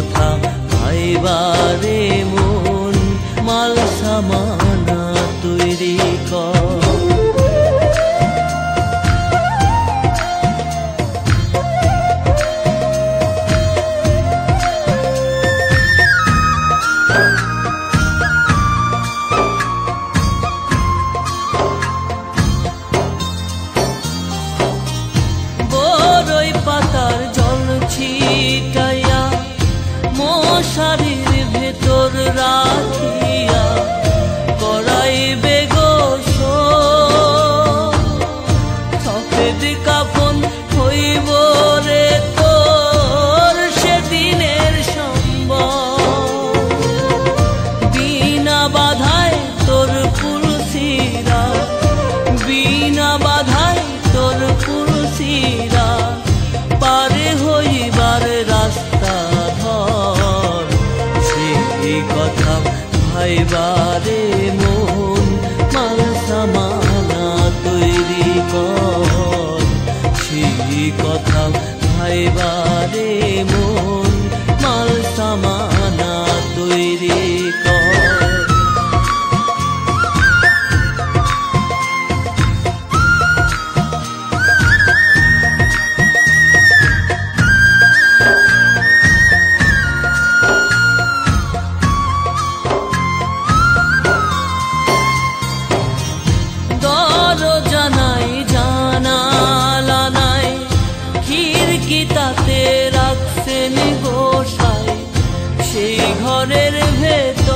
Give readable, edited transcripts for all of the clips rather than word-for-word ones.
কথা ভাইবারে মন মাল সামানা তৈরি কর। বড়ই পাতার জল ছিটাইয়া মশারির ভেতর রাখিয়া করাইবে গোসল। সফেদ কাফন হইব রে তোর সেদিনের সম্বল। বিনা বাধায় তোর পুলসিরা, বিনা বাধায় তোর পুলসিরা পারে হইবার রাস্তা ধর। সেই কথা ভাইবারে মন মাল সামানা তৈরি কর। সেই কথা ভাইবারে মন মাল সামানা তৈরি কর। তাতে রাখছেন গোসাই সেই ঘরের ভেতর।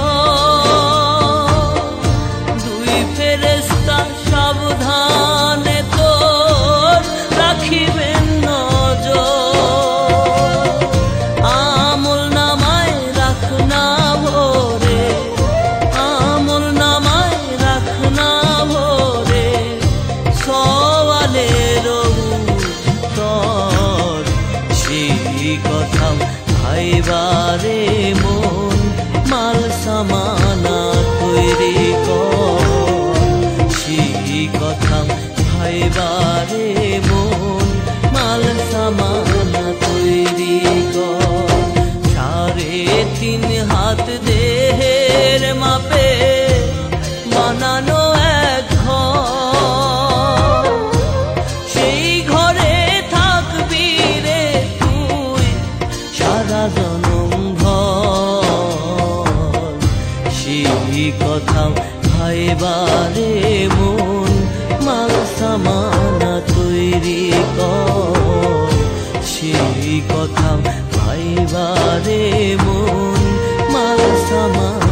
দুই ফেরেশতা সাবধানে তোর রাখিবেন নজর। আমল নামায় রাখ না ভরে, আমল নামায় রাখ না ভরে সওয়ালের উত্তর। সেই কথা ভাইবারে মন মাল সামানা তৈরি কর। সেই কথা ভাইবারে মন মাল সামানা তৈরি কর। 3.5 হাত দেহের মাপে বানানো এক ঘর। সেই ঘরে থাকবি রে তুই সারা জনম ভর। সেই কথা ভাইবারে মন মাল সামানা তৈরি কর। সেই কথা ভাইবারে মন মাল সামানা